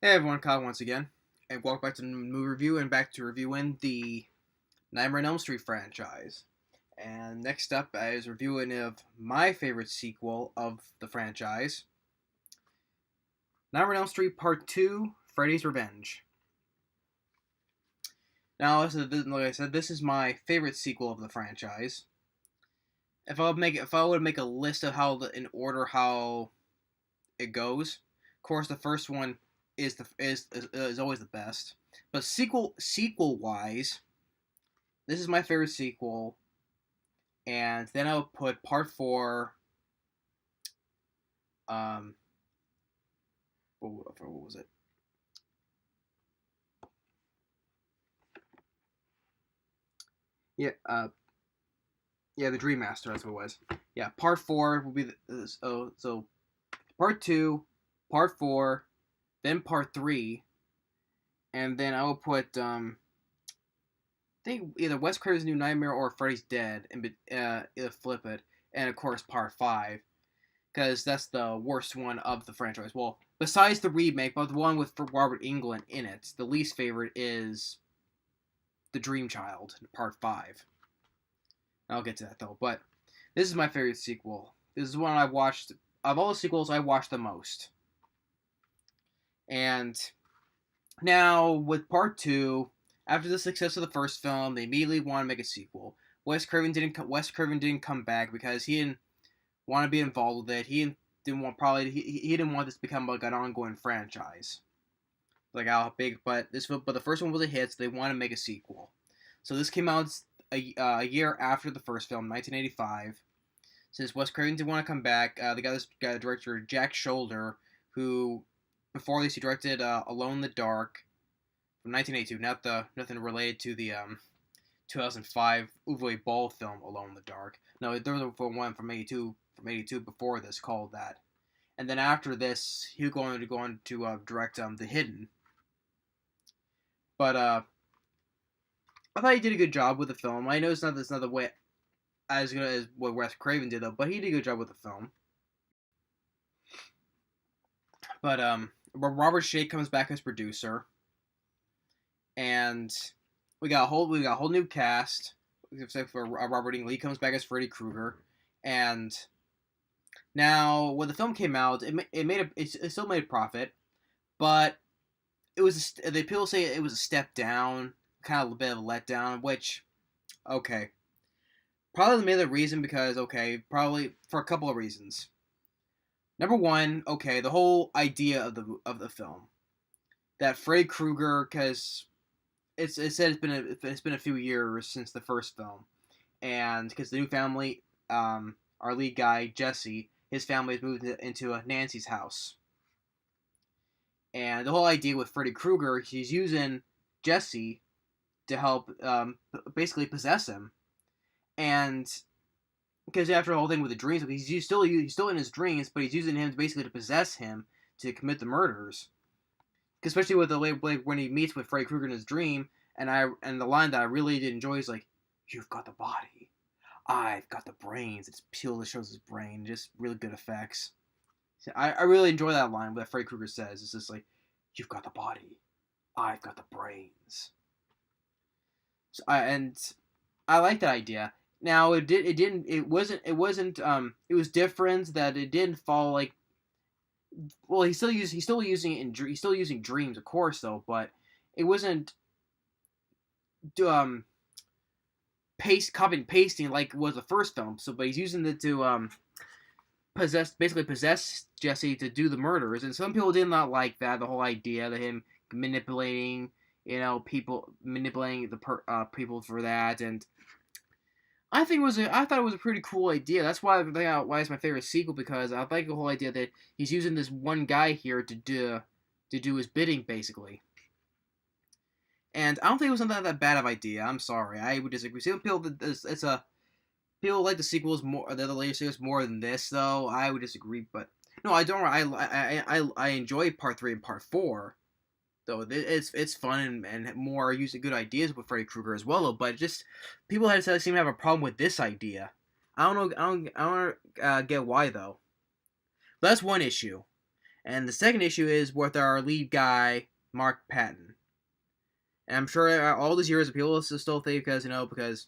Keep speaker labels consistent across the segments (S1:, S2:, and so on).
S1: Hey everyone, Kyle once again, and welcome back to the movie review and back to reviewing the Nightmare on Elm Street franchise. And next up is reviewing of my favorite sequel of the franchise, Nightmare on Elm Street Part 2, Freddy's Revenge. Now, like I said, this is my favorite sequel of the franchise. If I would make a list of in order how it goes, of course the first one is always the best. But sequel wise, this is my favorite sequel, and then I would put part four. Um, what was it? Yeah, yeah, the Dream Master. That's what it was. Yeah, part four will be so part two, part four, then part three, and then I will put I think either Wes Craven's New Nightmare or Freddy's Dead, and either flip it, and of course part five, because that's the worst one of the franchise. Well, besides the remake, but the one with Robert Englund in it, the least favorite is The Dream Child, part five. I'll get to that though, but this is my favorite sequel. This is one I watched of all the sequels I watched the most. And now with part two, after the success of the first film, they immediately want to make a sequel. Wes Craven didn't come back because he didn't want to be involved with it. He didn't want this to become like an ongoing franchise. Like how big, but the first one was a hit, so they want to make a sequel. So this came out a year after the first film, 1985. Since Wes Craven didn't want to come back, they got this guy, director Jack Sholder, who before this he directed Alone in the Dark from 1982. Nothing related to the 2005 Uwe Boll film Alone in the Dark. No, there was one from '82 before this called that. And then after this, he was going to direct The Hidden. But I thought he did a good job with the film. I know it's not the way as good as what Wes Craven did though, but he did a good job with the film. But Robert Shea comes back as producer, and we got a whole new cast except for Robert Englund. He comes back as Freddy Krueger, and now when the film came out, it still made a profit, but the people say it was a step down, kind of a bit of a letdown. Which, okay, probably the main reason because probably for a couple of reasons. Number one, the whole idea of the film that Freddy Krueger, because it said it's been a few years since the first film, and because the new family, our lead guy Jesse, his family has moved into Nancy's house, and the whole idea with Freddy Krueger, he's using Jesse to help basically possess him, and because after the whole thing with the dreams, he's still in his dreams, but he's using him basically to possess him to commit the murders. Especially with when he meets with Freddy Krueger in his dream, and the line that I really did enjoy is like, "You've got the body, I've got the brains." It's peel that shows his brain, just really good effects. I really enjoy that line that Freddy Krueger says. It's just like, "You've got the body, I've got the brains." And I like that idea. Now it was different that it didn't follow like, well, he's still using it he's still using dreams, of course, though, but it wasn't um copy and pasting like was the first film. So, but he's using it to possess Jesse to do the murders, and some people did not like that, the whole idea that him manipulating, manipulating the people for that, and I thought it was a pretty cool idea. That's why it's my favorite sequel, because I like the whole idea that he's using this one guy here to do his bidding basically. And I don't think it was not that bad of idea. I'm sorry, I would disagree. Some people people like the sequels more, the later sequels more than this though. I would disagree, but no, I don't. I enjoy part three and part four. Though it's fun and more using good ideas with Freddy Krueger as well. But just people seem to have a problem with this idea. I don't know. I don't get why though. But that's one issue. And the second issue is with our lead guy, Mark Patton. And I'm sure all these years people will still think because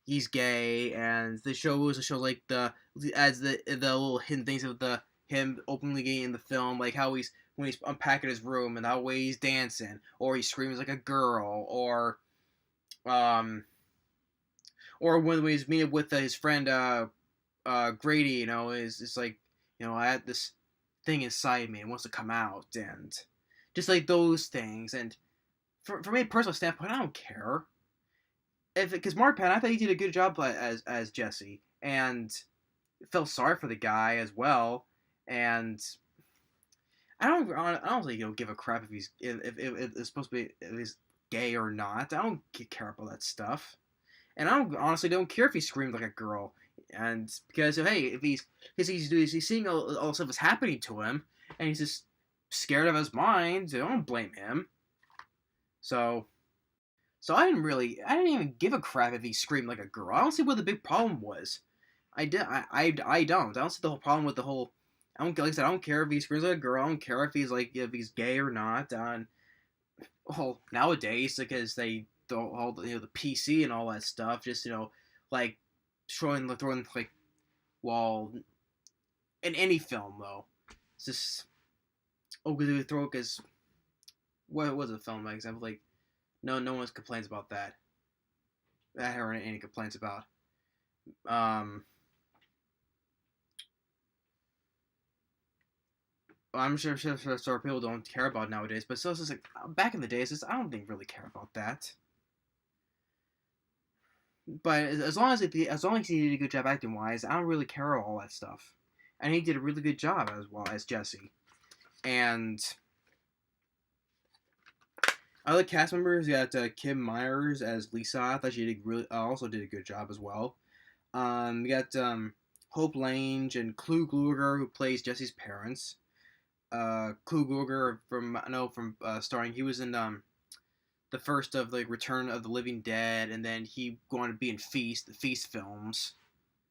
S1: he's gay, and the show was a show like the little hidden things of the him openly gay in the film, like how he's when he's unpacking his room and how way he's dancing, or he screams like a girl, um or when he's meeting with his friend Grady, is like I had this thing inside me and wants to come out, and just like those things. And for me, personal standpoint, I don't care if because Mark Penn, I thought he did a good job as Jesse, and felt sorry for the guy as well. And I don't think he'll give a crap if it's supposed to be if he's gay or not. I don't care about that stuff, and I honestly don't care if he screamed like a girl. And because hey, if he's seeing all this stuff is happening to him, and he's just scared of his mind, I don't blame him. So I didn't even give a crap if he screamed like a girl. I don't see what the big problem was. I don't. I don't see the whole problem with the whole. I don't like I said. I don't care if he screams like a girl. I don't care if he's gay or not. Well, nowadays because they all the PC and all that stuff. Just like throwing like well in any film though. It's just we throw because what was a film like example like no one complains about that. I haven't any complaints about. I'm sure people don't care about nowadays, but still, it's just like back in the days, I don't think really care about that. But as long as he did a good job acting wise, I don't really care about all that stuff. And he did a really good job as well as Jesse. And other cast members, you got Kim Myers as Lisa. I thought she also did a good job as well. We got Hope Lange and Clu Gluger, who plays Jesse's parents. Clu Gluger from starring. He was in the first of the Return of the Living Dead, and then he wanted to be in the Feast films.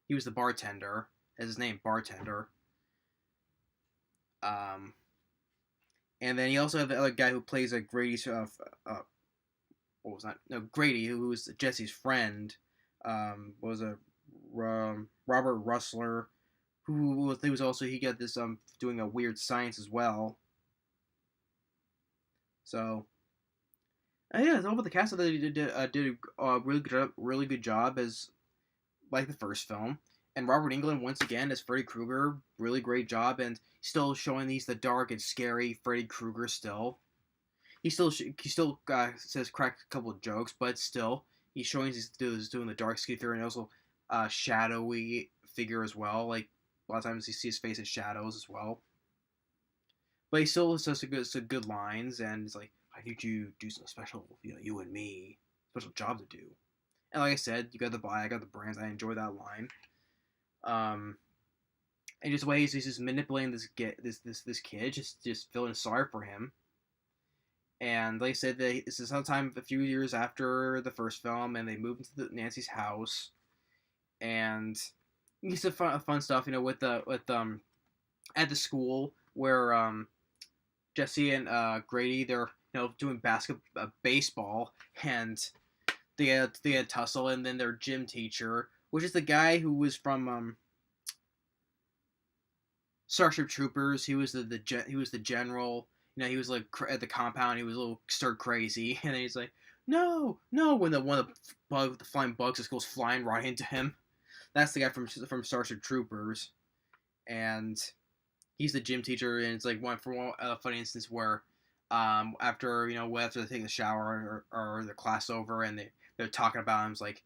S1: He was the bartender, as his name, bartender. And then you also have the other guy who plays Grady's what was that? No, Grady, who was Jesse's friend. Was a Robert Rusler, he was also he got this doing a weird science as well. So yeah, over the cast they did a really good job as like the first film. And Robert Englund once again as Freddy Krueger, really great job, and still showing the dark and scary Freddy Krueger. Still, he still says cracked a couple of jokes, but still he's showing he's doing the dark scary and also shadowy figure as well. Like a lot of times you see his face in shadows as well. But he still says some good lines, and it's like, I need you to do something special, you and me, special job to do. And like I said, you got the buy, I got the brands. I enjoy that line. And just ways he's just manipulating this kid, just feeling sorry for him. And like I said, this is sometime a few years after the first film, and they moved into Nancy's house, and it's some fun stuff, with at the school where Jesse and Grady they're doing baseball, and they had tussle, and then their gym teacher, which is the guy who was from Starship Troopers. He was the general. He was like at the compound. He was a little stir crazy, and then he's like, no, when the flying bugs just goes flying right into him. That's the guy from Starship Troopers, and he's the gym teacher. And it's like one funny instance where, after they take the shower or the class over, and they're talking about him, it's like,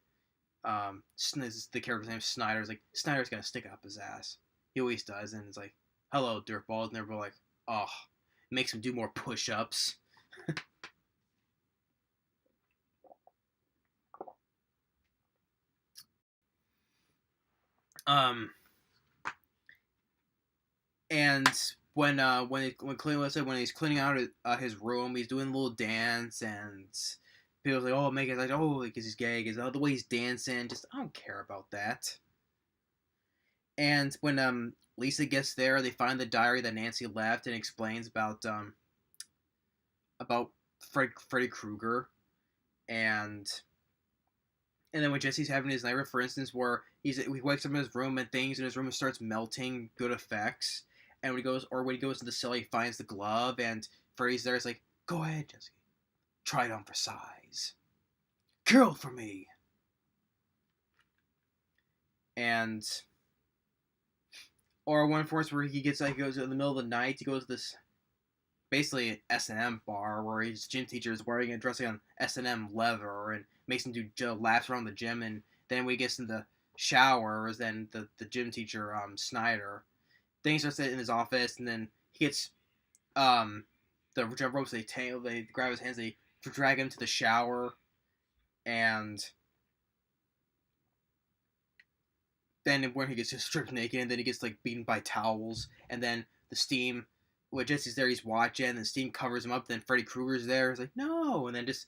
S1: the character's name is Snyder. It's like Snyder's got to stick up his ass. He always does, and it's like, hello, dirtballs, and they're like, oh, it makes him do more push-ups. And when he's cleaning out his room, he's doing a little dance, and people like, oh, make it like, oh, because he's gay, because the way he's dancing, just I don't care about that. And when Lisa gets there, they find the diary that Nancy left and explains about Freddy Krueger. And then when Jesse's having his nightmare, for instance, where he wakes up in his room and things in his room starts melting, good effects. And when he goes to the cell, he finds the glove, and Freddy's there. It's like, go ahead, Jesse, try it on for size, kill for me. And or one force where he goes in the middle of the night, he goes to this basically S&M bar where his gym teacher is wearing and dressing on S&M leather and makes him do laps around the gym. And then when he gets in the showers, then the gym teacher, Snyder, then he starts in his office, and then he gets the jump ropes. They grab his hands, they drag him to the shower, and then when he gets just stripped naked, and then he gets like beaten by towels, and then the steam. When Jesse's there, he's watching, and the steam covers him up. Then Freddy Krueger's there. He's like, no, and then just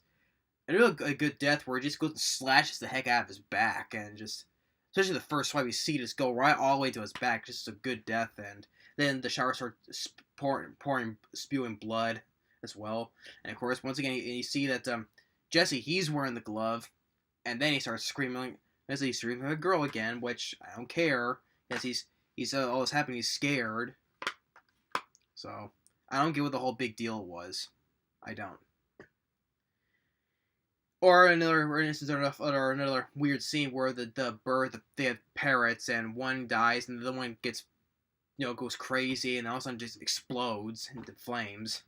S1: a good death where he just goes and slashes the heck out of his back, and just especially the first swipe, you see just go right all the way to his back. Just a good death, and then the shower starts spewing blood as well. And of course, once again, you see that Jesse, he's wearing the glove, and then he starts screaming. As he's screaming at a girl again, which I don't care. As he's all this happening, he's scared. So I don't get what the whole big deal was. I don't. Or another instance, or another weird scene where the bird, they have parrots, and one dies, and the other one gets, goes crazy, and all of a sudden just explodes into flames.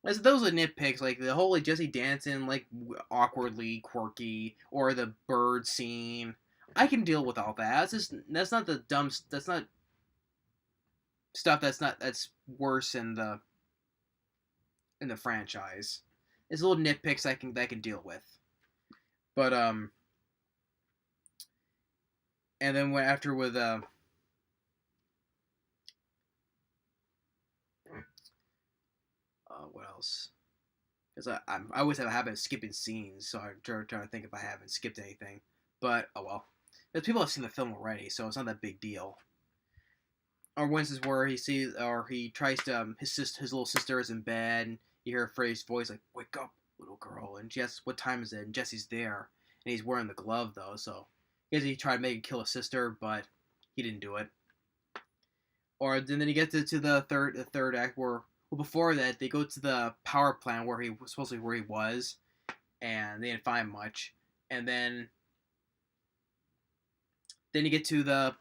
S1: Those are nitpicks, like the whole Jesse dancing like awkwardly quirky, or the bird scene. I can deal with all that. That's not the dumb. That's not stuff. That's worse in the franchise. It's little nitpicks I can deal with. But and then after with what else? Because I always have a habit of skipping scenes, so I'm trying to think if I haven't skipped anything. But oh well, because people have seen the film already, so it's not that big deal. Or one instance where he tries to his little sister is in bed, and you hear Freddy's voice like, "Wake up, little girl!" And Jess, what time is it? And Jesse's there, and he's wearing the glove though, so he tried to make him kill his sister, but he didn't do it. Or then you get to the third act where, well, before that they go to the power plant where he was supposed to be where he was, and they didn't find much. And then you get to the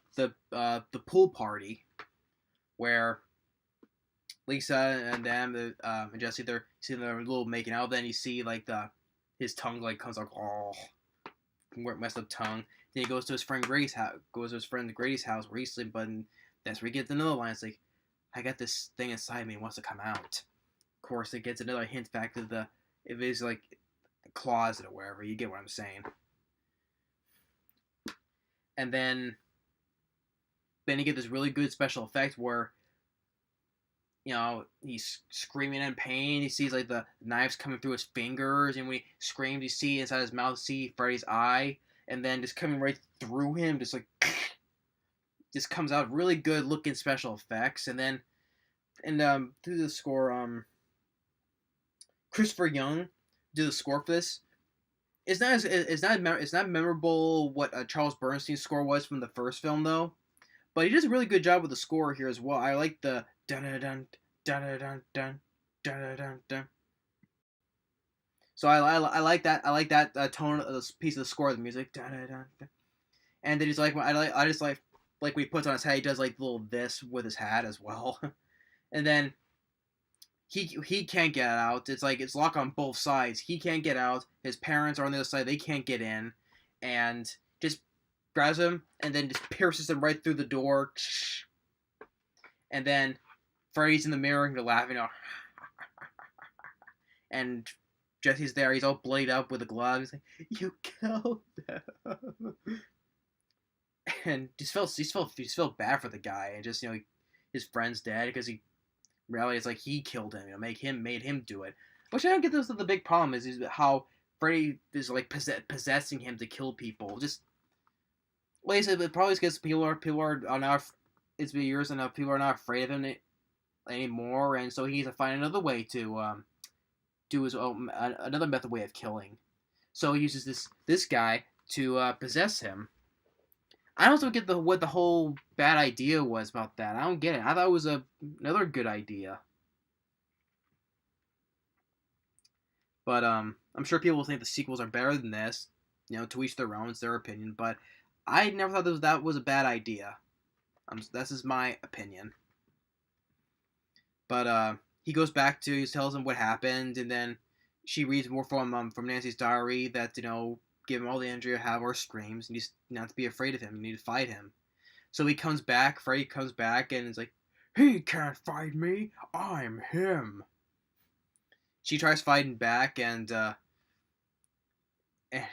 S1: pool party where Lisa and them and Jesse, they're seeing their little making out. Then you see like his tongue like comes like messed up tongue. Then he goes to his friend Grady's house. Where he's sleeping. But that's where he gets another line. It's like, I got this thing inside me. It wants to come out. Of course, it gets another hint back to if it's like the closet or wherever. You get what I'm saying. And then you get this really good special effect where, he's screaming in pain. He sees like the knives coming through his fingers, and when he screams, you see inside his mouth, see Freddy's eye, and then just coming right through him, just like just comes out really good looking special effects. And then through the score, Christopher Young did the score for this. It's not memorable what Charles Bernstein's score was from the first film though, but he does a really good job with the score here as well. I like the dun dun dun dun dun dun dun dun dun. So I like that. I like that tone of this piece of the score of the music. Dun, dun, dun, dun. And then he's like, I just like when he puts on his hat, he does like a little this with his hat as well. And then he can't get out. It's like it's locked on both sides. He can't get out. His parents are on the other side. They can't get in, and just grabs him and then just pierces him right through the door. And then Freddy's in the mirror and they're laughing. And Jesse's there. He's all bloodied up with a glove. He's like, "You killed them," and just felt bad for the guy, and just his friend's dead because he. Reality, it's like he killed him. Made him do it. Which I don't get. This the big problem is how Freddy is like possessing him to kill people. Just like I said, it probably because people are not. It's been years enough. People are not afraid of him anymore, and so he needs to find another way to do his own another method way of killing. So he uses this guy to possess him. I don't get what the whole bad idea was about that. I don't get it. I thought it was another good idea, but I'm sure people will think the sequels are better than this. To each their own. It's their opinion, but I never thought that was a bad idea. That's just my opinion. But he goes back to he tells him what happened, and then she reads more from Nancy's diary that give him all the energy to have or screams, and he's not to be afraid of him. You need to fight him. So he comes back. Freddy comes back, and it's like, he can't fight me. I'm him. She tries fighting back, and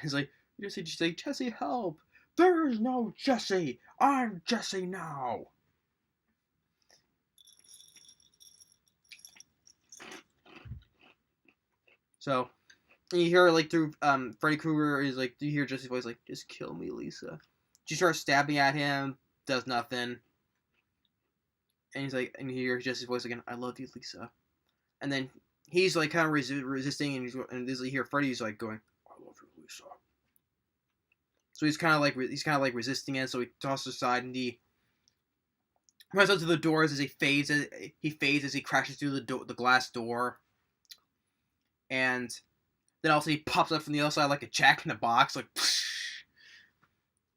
S1: he's like, she's like, Jesse, help! There is no Jesse. I'm Jesse now. So you hear like through Freddy Krueger is like you hear Jesse's voice like, just kill me, Lisa. She starts stabbing at him, does nothing. And he's like, and you hear Jesse's voice again, I love you, Lisa. And then he's like kind of resisting, and you hear Freddy's like going, I love you, Lisa. So he's kind of like resisting it. So he tosses aside, and he runs up to the doors as he fades as he crashes through the glass door. And then also he pops up from the other side like a Jack in the Box, like.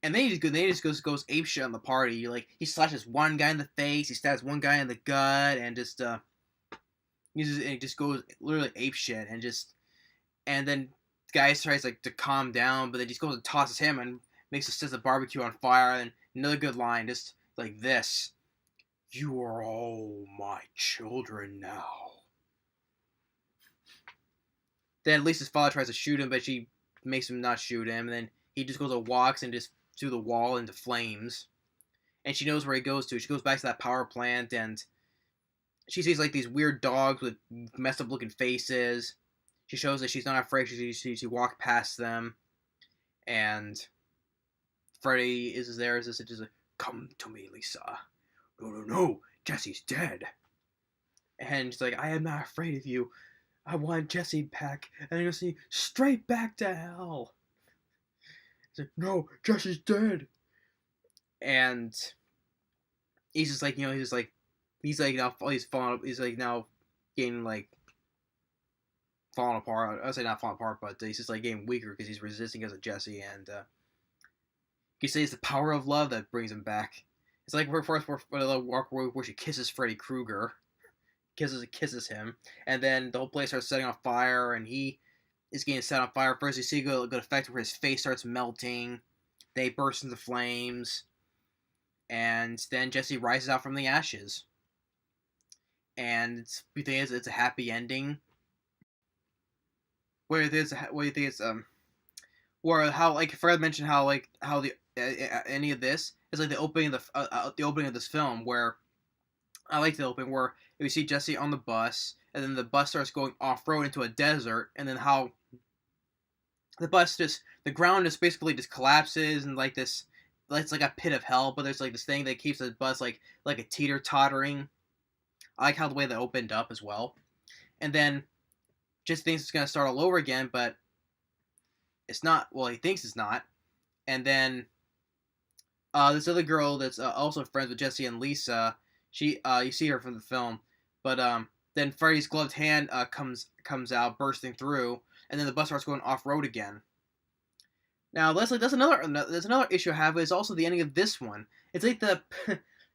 S1: And then he just goes ape shit on the party. Like he slashes one guy in the face, he stabs one guy in the gut, and he just goes literally ape shit, and then the guy tries like to calm down, but then he just goes and tosses him and sets the barbecue on fire. And another good line, just like this: "You are all my children now." Then Lisa's father tries to shoot him, but she makes him not shoot him. And then he just goes and walks and just through the wall into flames. And she knows where he goes to. She goes back to that power plant, and she sees like these weird dogs with messed up looking faces. She shows that she's not afraid. She walked past them, and Freddy is there. Is just like, come to me, Lisa. No, Jesse's dead. And she's like, I am not afraid of you. I want Jesse back, and you'll see straight back to hell. He's like, no, Jesse's dead. And he's just like, he's now getting like falling apart. I'd say not falling apart, but he's just like getting weaker because he's resisting as a Jesse, and you can say it's the power of love that brings him back. It's like where she kisses Freddy Krueger, kisses him, and then the whole place starts setting on fire, and he is getting set on fire. First, you see a good effect where his face starts melting. They burst into flames, and then Jesse rises out from the ashes. And you think it's a happy ending. What do you think it's or how like Fred mentioned how the any of this is like the opening of this film where I like the opening where we see Jesse on the bus, and then the bus starts going off road into a desert, and then how the ground just basically just collapses, and like this, it's like a pit of hell, but there's like this thing that keeps the bus like a teeter tottering. I like how the way that opened up as well, and then just thinks it's gonna start all over again, but it's not. Well, he thinks it's not, and then this other girl that's also friends with Jesse and Lisa. She you see her from the film, but then Freddy's gloved hand comes out bursting through, and then the bus starts going off road again. Now, Leslie, there's another issue I have is also the ending of this one. It's like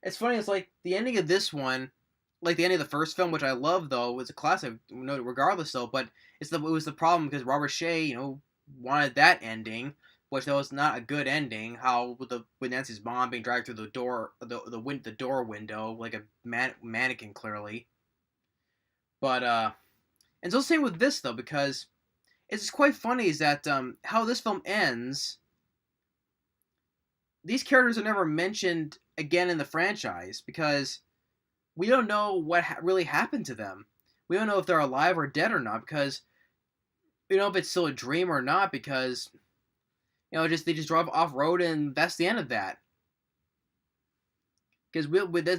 S1: it's funny. It's like the ending of this one, like the ending of the first film, which I love though, was a classic, regardless though. But it was the problem because Robert Shea, wanted that ending, which that was not a good ending. How with Nancy's mom being dragged through the door, the door window like a mannequin clearly. But and so same with this though, because it's quite funny is that how this film ends. These characters are never mentioned again in the franchise because we don't know what really happened to them. We don't know if they're alive or dead or not because we don't know if it's still a dream or not because Just they just drive off road, and that's the end of that. Because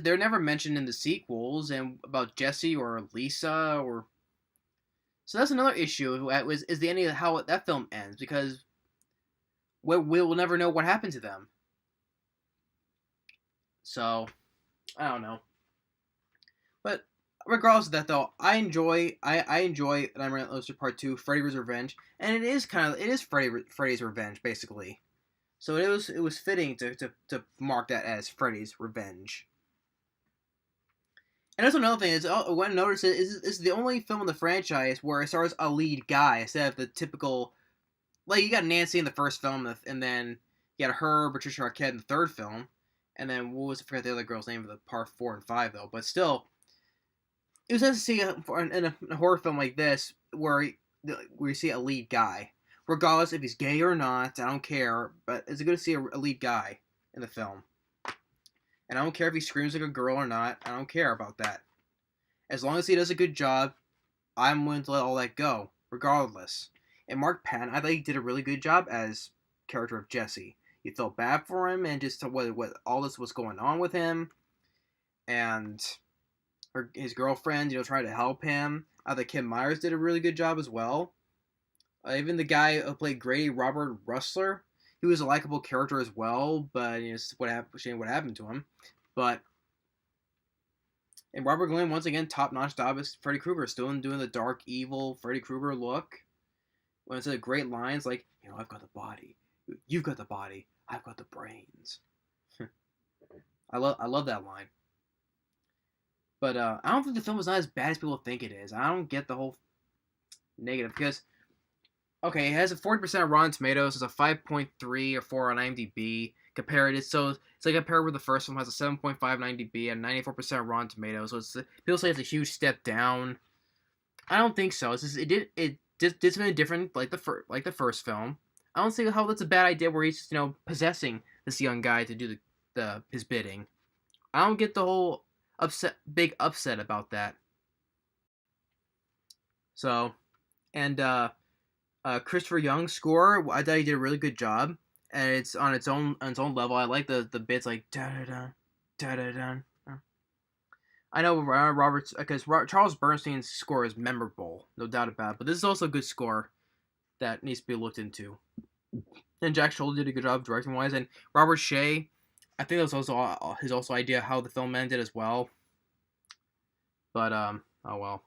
S1: they're never mentioned in the sequels, and about Jesse or Lisa or. So that's another issue. Is the ending of how that film ends, because we'll never know what happened to them. So I don't know. But regardless of that, though, I enjoy Nightmare on Elm Street Part 2, Freddy's Revenge, and it is Freddy's Revenge basically. So it was fitting to mark that as Freddy's Revenge. And that's another thing is what I noticed is the only film in the franchise where it stars a lead guy instead of the typical, like, you got Nancy in the first film, and then you got her, Patricia Arquette in the third film, and then what was, I forgot the other girl's name for the part 4 and 5 though, but still, it was nice to see in a horror film like this where you see a lead guy, regardless if he's gay or not. I don't care, but it's good to see a lead guy in the film. And I don't care if he screams like a girl or not. I don't care about that. As long as he does a good job, I'm willing to let all that go, regardless. And Mark Patton, I thought he did a really good job as character of Jesse. You felt bad for him, and just what all this was going on with him, and his girlfriend, trying to help him. I thought Kim Myers did a really good job as well. Even the guy who played Grady, Robert Rusler, he was a likable character as well, but what happened to him. But and Robert Glenn, once again, top-notch job as Freddy Krueger, still doing the dark, evil Freddy Krueger look. When it's great lines like, I've got the body, you've got the body, I've got the brains. I love that line. But I don't think the film is not as bad as people think it is. I don't get the whole negative, because okay, it has a 40% on Rotten Tomatoes, it's a 5.3 or 4 on IMDb. So it's like compared with the first one, has a 7.5 on IMDb and 94% on Rotten Tomatoes. So people say it's a huge step down. I don't think so. It did something different, like the first film. I don't see how that's a bad idea where he's possessing this young guy to do his bidding. I don't get the whole big upset about that. So, and Christopher Young's score, I thought he did a really good job, and it's on its own level. I like the bits like da da da da da da. I know Robert's, because Charles Bernstein's score is memorable, no doubt about it. But this is also a good score that needs to be looked into. And Jack Sholder did a good job directing wise, and Robert Shea, I think that was also his idea how the film ended as well. But oh well.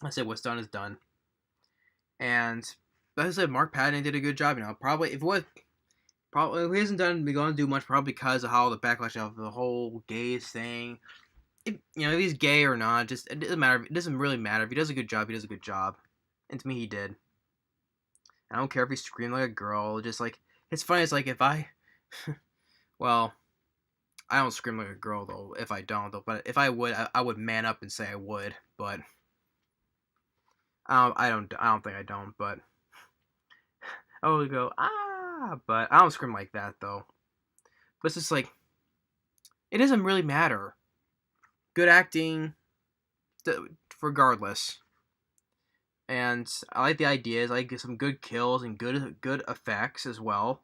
S1: I said what's done is done. And as I said, Mark Patton did a good job. Probably if he hasn't been going to do much, probably because of how the backlash of the whole gays thing. If he's gay or not, it doesn't matter. It doesn't really matter. If he does a good job, he does a good job. And to me, he did. I don't care if he screamed like a girl. Just like, it's funny. It's like if I, well, I don't scream like a girl though. If I don't though, but if I would, I would man up and say I would. But I don't think I don't. But I would go but I don't scream like that though. But it's just like, it doesn't really matter. Good acting, regardless. And I like the ideas. I like some good kills and good effects as well.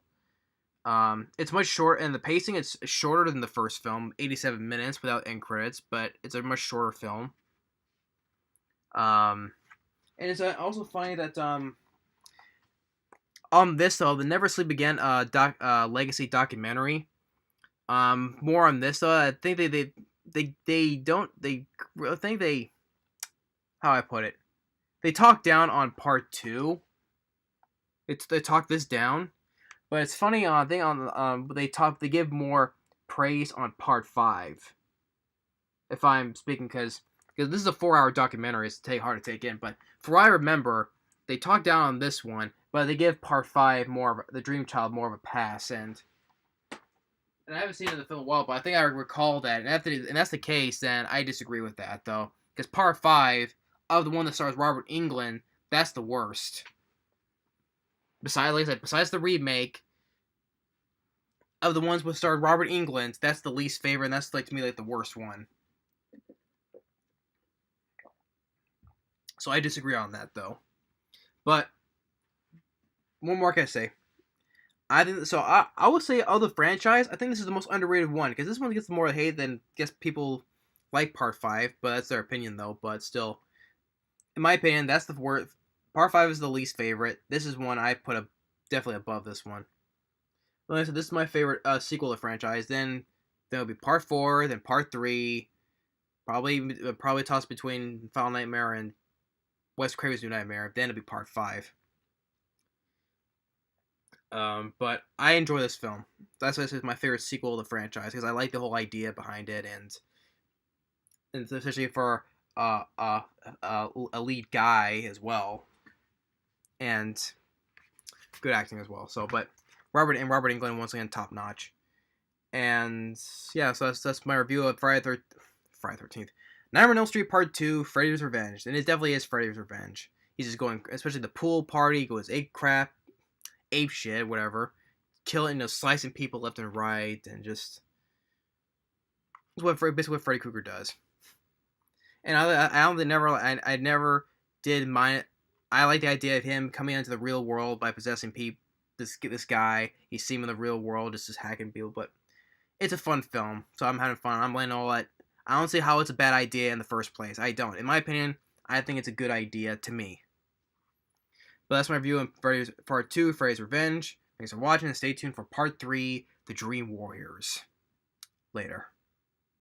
S1: It's much short, and the pacing is shorter than the first film, 87 minutes without end credits, but it's a much shorter film. And it's also funny that on this though, the Never Sleep Again legacy documentary. More on this though. I think how I put it. They talk down on part 2. They talk this down, but it's funny. They give more praise on part 5. If I'm speaking, because this is a 4-hour documentary, it's hard to take in. But for what I remember, they talk down on this one, but they give part 5 the Dream Child more of a pass. And I haven't seen it in the film in a while, but I think I recall that. And that's the case, then I disagree with that though, because part 5. Of the one that stars Robert Englund, that's the worst. Besides the remake, of the ones with starred Robert Englund, that's the least favorite, and that's to me the worst one. So I disagree on that though. But one more can I say? I think so. I would say of the franchise, I think this is the most underrated one because this one gets more hate than I guess people like Part 5, but that's their opinion though. But still, in my opinion, that's the worst. Part 5 is the least favorite. This is one I put definitely above this one. Like I said, this is my favorite sequel to the franchise. Then there'll be Part 4, then Part 3. Probably toss between Final Nightmare and Wes Craven's New Nightmare. Then it'll be Part 5. But I enjoy this film. That's why this is my favorite sequel of the franchise because I like the whole idea behind it, and especially for a lead guy as well, and good acting as well. So, but Robert Englund once again top notch, and yeah, so that's my review of Friday 13th, Nightmare on Elm Street Part 2, Freddy's Revenge, and it definitely is Freddy's Revenge. He's just going, especially the pool party, goes ape shit, whatever, killing, slicing people left and right, and just basically what Freddy Krueger does. And I never did mind. I like the idea of him coming into the real world by possessing people. This guy, he's seen in the real world, just hacking people. But it's a fun film, so I'm having fun. I'm letting all that. I don't see how it's a bad idea in the first place. I don't. In my opinion, I think it's a good idea to me. But that's my review on Freddy's Part 2, Freddy's Revenge. Thanks for watching, and stay tuned for Part 3, The Dream Warriors. Later.